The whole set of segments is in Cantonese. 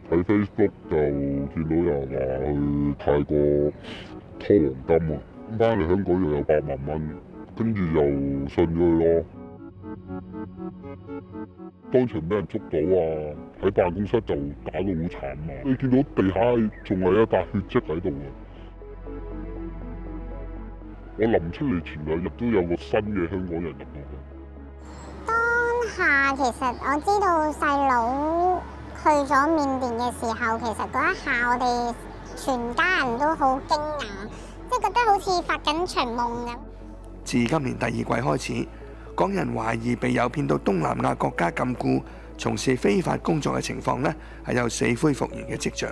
喺 Facebook 就見到有人話去泰國拖黃金啊，翻嚟香港又有8萬蚊，跟住又信咗佢咯。當場俾人捉到啊！喺辦公室就打到好慘啊！你見到地下仲係一笪血跡喺度啊！我臨出嚟前2日都有個新嘅香港人入到去。當下其實我知道細佬去咗緬甸嘅時候，其實嗰一下我哋全家人都好驚訝，即係覺得好似發緊場夢咁。自今年第2季開始，港人懷疑被誘騙到東南亞國家禁錮，從事非法工作嘅情況呢，係有死灰復燃嘅跡象。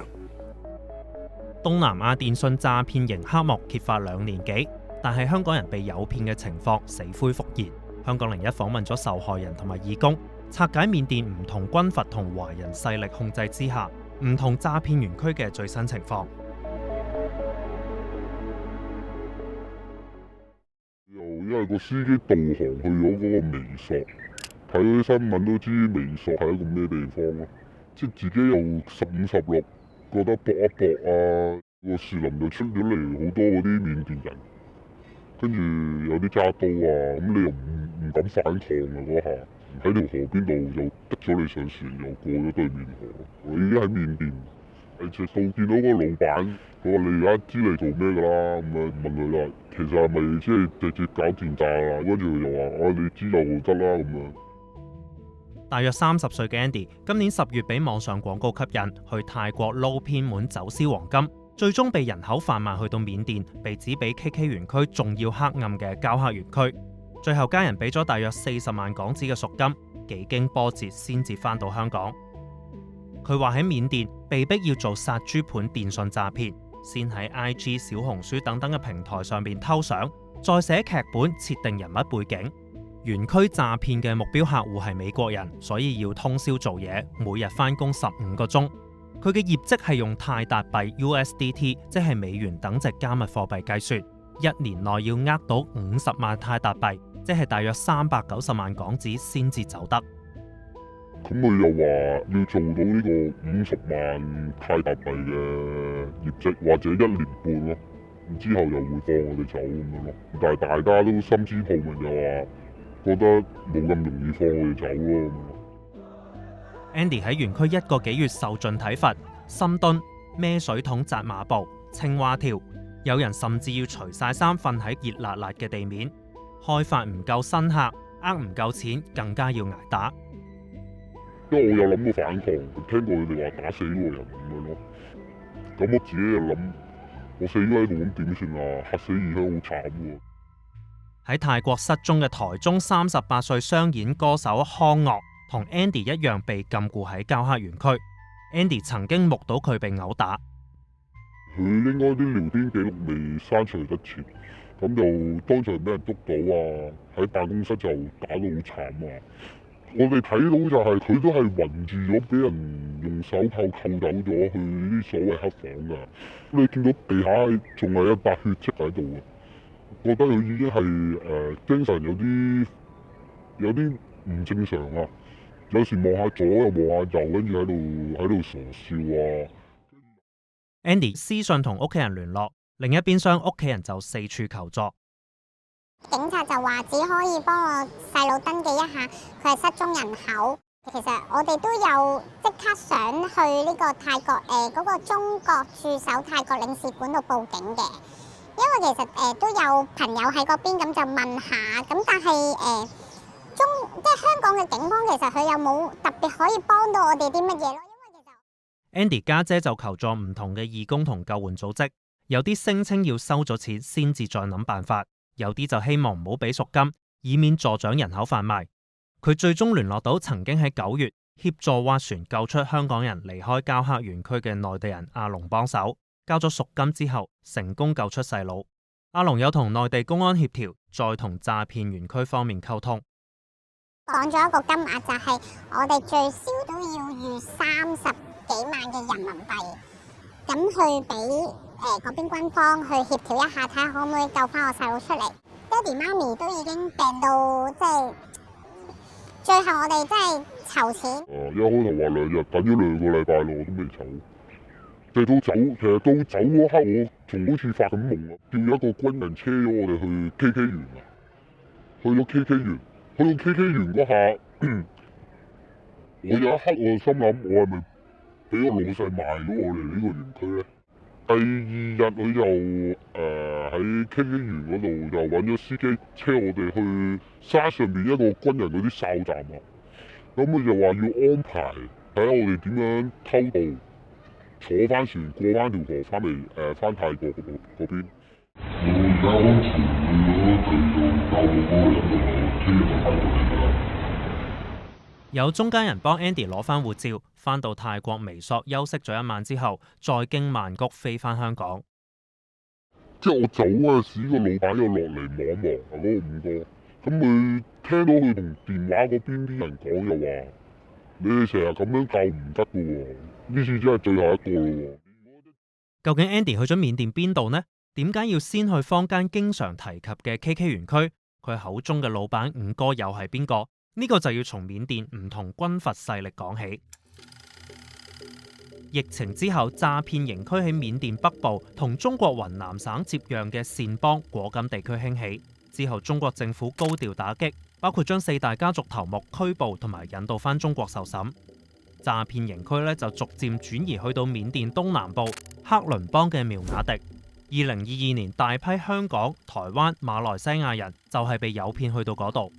東南亞電信詐騙營黑幕揭發2年幾，但係香港人被誘騙嘅情況死灰復燃。香港01訪問咗受害人同埋義工，拆解緬甸唔同軍閥同華人勢力控制之下唔同詐騙園區嘅最新情況。因為個司機導航去咗嗰個微索，睇啲新聞都知微索係一個咩地方咯。即係自己又15、16，覺得搏一搏啊，個樹林就出咗嚟好多嗰啲緬甸人，跟住有啲揸刀啊，咁你又唔敢反抗啊嗰下，喺條河邊度又逼咗你上船，又過咗對面河。我已經喺緬甸，喺直道見到個老闆，佢話你而家知你做咩㗎啦，咁啊問佢啦。其實係咪即係直接搞電詐啊？跟住佢又話：你知就得啦咁樣。大約30歲嘅 Andy， 今年10月俾網上廣告吸引，去泰國撈偏門走私黃金，最終被人口販賣去到緬甸，被指比 KK 園區仲要黑暗嘅交黑園區。最後家人俾咗大約40萬港紙嘅贖金，幾經波折先至返到香港。佢話喺緬甸被逼要做殺豬盤電信詐騙。先喺 IG、小紅書等等嘅平台上面偷相，再寫劇本設定人物背景。園區詐騙嘅目標客戶係美國人，所以要通宵做嘢，每日返工15個鐘。佢嘅業績係用泰達幣 USDT， 即係美元等值加密貨幣計算，1年內要呃到50萬泰達幣，即係大約390萬港紙先至走得。咁佢又話要做到呢個50萬泰達幣嘅業績，或者1年半咯，之後又會放我哋走咁樣咯。但係大家都心知肚明，就話覺得冇咁容易放我哋走咯。Andy 喺園區1個幾月受盡體罰、深蹲、孭水桶紮馬步、青蛙跳，有人甚至要除晒衫瞓喺熱辣辣嘅地面。開發唔夠新客，唔夠錢，更加要捱打。因為我有諗過反抗，聽過佢哋話打死呢個人咁樣咯。咁我自己就諗，我死咗喺度咁點算啊？嚇死異鄉好慘喎！喺泰國失蹤嘅台中38歲商演歌手康樂，同 Andy 一樣被禁錮喺交黑園區。Andy 曾經目睹佢被毆打。佢應該啲聊天記錄未刪除得切，咁就當場俾人捉到啊！喺辦公室就打到好慘啊！我哋睇到就係佢都係暈住咗，俾人用手扣走咗去啲所謂黑房㗎。你見到地下仲係一笪血跡喺度啊！覺得佢已經係精神有啲唔正常啊！有時望下左又望下右，跟住喺度傻笑啊！ Andy 私信同屋企人聯絡，另一邊廂屋企人就四處求助。警察就話只可以幫我細佬登記一下，佢係失蹤人口。其實我哋都有即刻想去呢個泰國嗰個中國駐守泰國領事館度報警嘅，因為其實都有朋友喺嗰邊，咁就問下，咁但係即係香港嘅警方其實佢有冇特別可以幫到我哋啲乜嘢咯？因為其實 Andy 家姐就求助唔同嘅義工同救援組織，有啲聲稱要收咗錢先至再諗辦法。有啲就希望唔好俾贖金，以免助長人口販賣。佢最終聯絡到曾經喺9月協助斡旋救出香港人離開交黑園區嘅內地人阿龍幫手，交咗贖金之後成功救出細佬。阿龍有同內地公安協調，再同詐騙園區方面溝通，講咗一個金額，就係我哋最少都要預30幾萬嘅人民幣，咁去俾嗰邊軍方去協調一下，睇下可唔可以救翻我細佬出嚟。爹哋媽咪都已經病到，即係最後我哋真係籌錢。一開頭話2日，等咗2個禮拜咯，我都未走。其實到走嗰刻，我仲好似發緊夢啊！叫一個軍人車咗我哋去 KK 園啊，去到 KK 園嗰下，我有一刻我心諗，我係咪俾個老細賣咗我哋呢個園區咧？第2日佢就喺 KK 園嗰度就揾咗司機車我哋去山上邊一個軍人嗰啲哨站啊。咁佢就話要安排睇下我哋點樣偷渡，坐翻船過翻條河翻嚟翻泰國嗰邊。我而家安全去咗佢度救嗰個人度車翻過嚟㗎。有中間人幫 Andy 攞翻護照，翻到泰國微索休息咗1晚之後，再經曼谷飛翻香港。即係我走嗰陣時，個老闆又落嚟望一望嗰個5哥，咁佢聽到佢同電話嗰邊啲人講又話：你哋成日咁樣救唔得㗎喎，呢次真係最後一個咯喎。究竟 Andy 去咗緬甸邊度呢？點解要先去坊間經常提及嘅 KK 園區？佢口中嘅老闆5哥又係邊個？呢個就要從緬甸唔同軍閥勢力講起。疫情之後，詐騙營區喺緬甸北部同中國雲南省接壤嘅善邦果敢地區興起。之後，中國政府高調打擊，包括將4大家族頭目拘捕同埋引渡返中國受審。詐騙營區就逐漸轉移去到緬甸東南部克倫邦嘅苗瓦迪。2022年，大批香港、台灣、馬來西亞人就係被誘騙去到嗰度。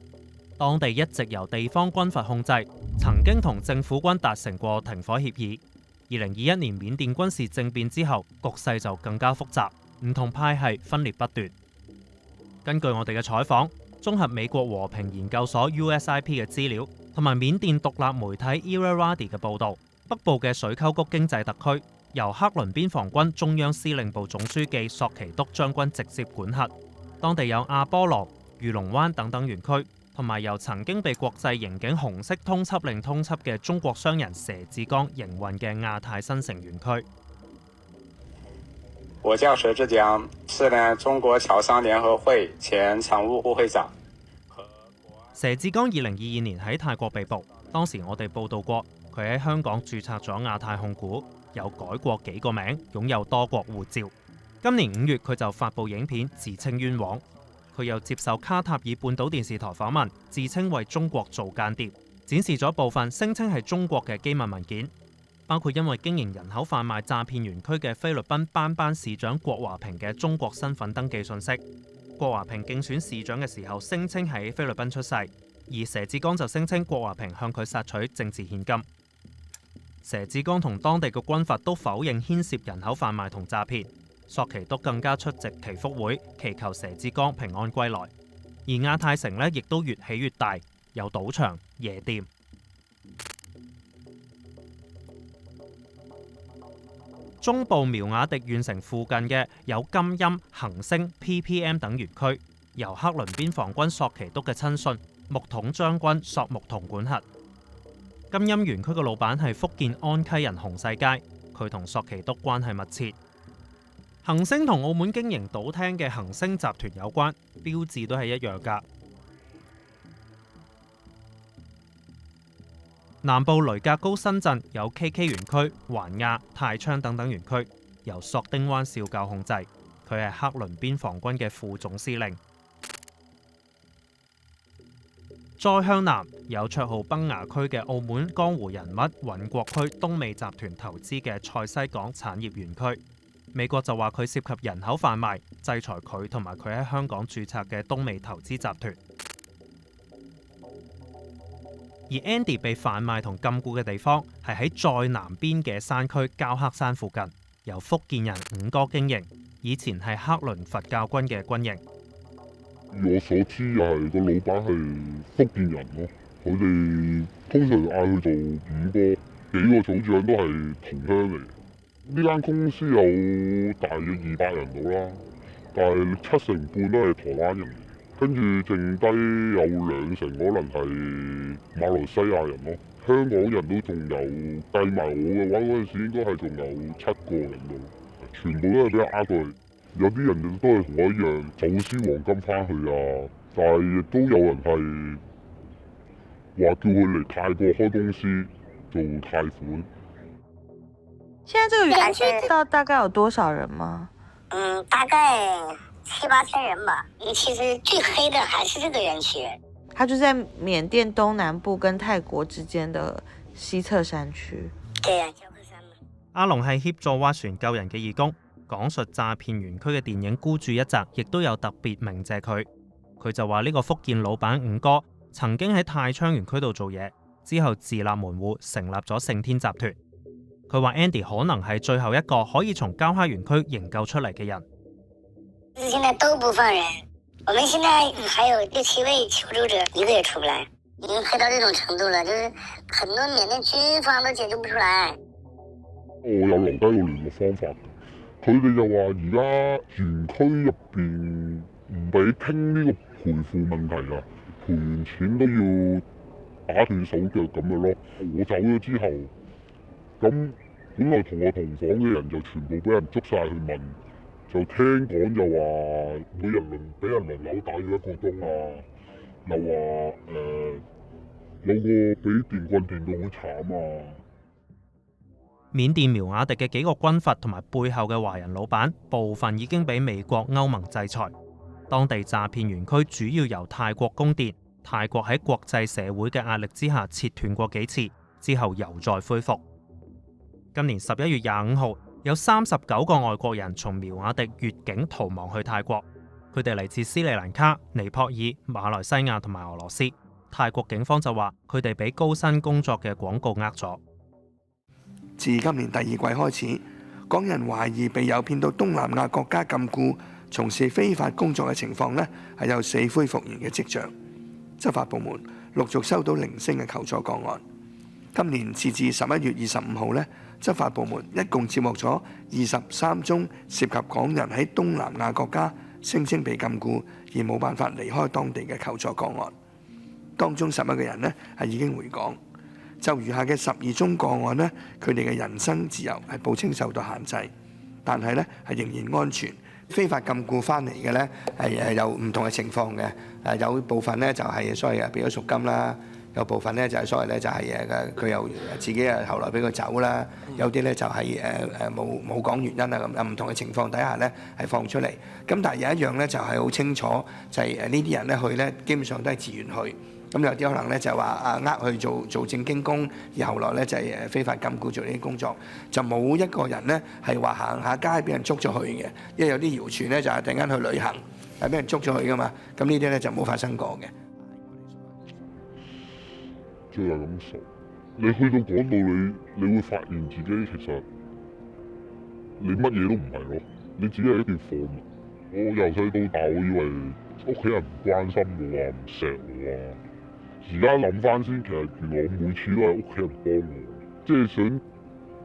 當地一直由地方軍閥控制，曾經同政府軍達成過停火協議。2021年緬甸軍事政變之後，局勢就更加複雜，唔同派系分裂不斷。根據我哋嘅採訪，綜合美國和平研究所 USIP 嘅資料，同埋緬甸獨立媒體 Irrawaddy 嘅報導，北部嘅水溝谷經濟特區由克倫邊防軍中央司令部總書記索奇督將軍直接管轄，當地有阿波羅、魚龍灣等等園區。同埋由曾經被國際刑警紅色通緝令通緝嘅中國商人佘志剛營運嘅亞太新城園區。我叫佘志剛，是中國僑商聯合會前常務副會長。佘志剛2022年喺泰國被捕，當時我哋報道過，佢喺香港註冊咗亞太控股，有改過幾個名，擁有多國護照。今年5月佢就發布影片自稱冤枉。佢又接受卡塔爾半島電視台訪問，自稱為中國做間諜，展示咗部分聲稱係中國嘅機密文件，包括因為經營人口販賣詐騙園區嘅菲律賓班班市長郭華平嘅中國身份登記信息。郭華平競選市長嘅時候聲稱喺菲律賓出世，而佘志剛就聲稱郭華平向佢索取政治獻金。佘志剛同當地嘅軍閥都否認牽涉人口販賣同詐騙。索奇都更加出席祈福會，祈求佘志剛平安歸來。而亞太城亦都越起越大，有賭場、夜店。中部苗瓦迪縣城附近嘅有金陰、恒星、PPM 等園區，由克倫邊防軍索奇督嘅親信木統將軍索木同管轄。金陰園區嘅老闆係福建安溪人洪世佳，佢同索奇督關係密切。恒星同澳門經營賭廳嘅恒星集團有關，標誌都係一樣㗎。南部雷格高新鎮有 KK 園區、環亞、泰昌等等園區，由索丁灣少校控制，佢係克倫邊防軍嘅副總司令。再向南有綽號崩牙區嘅澳門江湖人物尹國區東美集團投資嘅塞西港產業園區。美國就話佢涉及人口販賣，制裁佢同埋佢喺香港註冊嘅東美投資集團。而 Andy 被販賣同禁錮嘅地方係喺再南邊嘅山區膠黑山附近，由福建人5哥經營，以前係克倫佛教軍嘅軍營。我所知又係個老闆係福建人咯，佢哋通常嗌佢做5哥，幾個組長都係同鄉嚟。呢間公司有大約200人到啦，但係7成半都係台灣人，跟住剩低有2成可能係馬來西亞人咯。香港人都仲有，計埋我嘅話嗰陣時應該係仲有7個人咯，全部都係俾人呃過去。有啲人都係同我一樣走私黃金翻去啊，但係亦都有人係話叫佢嚟泰國開公司做貸款。现在这个园区知道大概有多少人吗？大概7、8千人吧。其實最黑的還是這個園區。它就在緬甸東南部跟泰國之間的西側山區。對啊，交科山嘛。阿龍係協助斡旋救人嘅義工，講述詐騙園區嘅電影《孤注一擲》亦都有特別鳴謝佢。佢就話呢個福建老闆伍哥曾經喺泰昌園區度做嘢，之後自立門戶，成立咗勝天集團。佢話 Andy 可能係最後一個可以從交蝦園區營救出嚟嘅人。現在都不放人，我們現在還有6、7位求助者，一個也出不來，已經黑到這種程度了，就是很多緬甸軍方都解救不出來。我有留低個聯絡方法嘅，佢哋就話而家園區入邊唔俾傾呢個賠付問題啊，賠完錢都要打斷手腳咁樣咯。我走咗之後，咁本來同我同房嘅人就全部俾人捉晒去問，就聽講就話每人俾人輪流打咗1個鐘啊，又話有個俾電棍電到好慘啊。緬甸苗瓦迪嘅幾個軍閥同埋背後嘅華人老闆，部分已經俾美國、歐盟制裁。當地詐騙園區主要由泰國供電，泰國喺國際社會嘅壓力之下切斷過幾次，之後又再恢復。今年11月25號，有39個外國人從苗瓦迪越境逃亡去泰國，佢哋嚟自斯里蘭卡、尼泊爾、馬來西亞同埋俄羅斯。泰國警方就話佢哋俾高薪工作嘅廣告呃咗。自今年第2季開始，港人懷疑被誘騙到東南亞國家禁錮，從事非法工作嘅情況呢，係有死灰復燃嘅跡象。執法部門陸續收到零星嘅求助個案。今年截至11月25號呢，執法部門一共接獲咗23宗涉及港人喺東南亞國家聲稱被禁錮而冇辦法離開當地嘅求助個案。當中11個人呢係已經回港。就餘下嘅12宗個案呢，佢哋嘅人身自由係報稱受到限制，但係呢係仍然安全。非法禁錮翻嚟嘅呢係有唔同嘅情況嘅，有部分呢就係所謂俾咗贖金啦，有部分呢就係所謂呢就係佢又自己後來俾佢走啦，有啲呢就係冇講原因啊咁，唔同嘅情況底下呢係放出嚟。咁但係有一樣呢就係好清楚，就係呢啲人呢去呢基本上都係自願去。咁有啲可能咧就話去做正經工，而後來咧就係非法禁錮做呢啲工作，就冇一個人咧係話行下街俾人捉咗去嘅，因為有啲謠傳咧就係突然間去旅行係俾人捉咗去噶嘛，咁呢啲咧就冇發生過嘅。即係咁傻，你去到嗰度你會發現自己其實你乜嘢都唔係咯，你只係一件貨物。我由細到大，我以為屋企人唔關心我啊，唔錫我啊。而家諗翻先，其實原來我每次都係屋企人幫我，即係想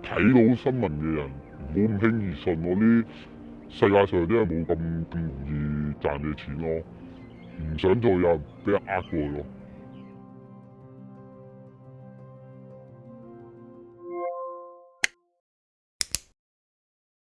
睇到新聞嘅人唔好咁輕易信我啲世界上真係冇咁容易賺嘅錢咯，唔想再有人俾人呃過咯。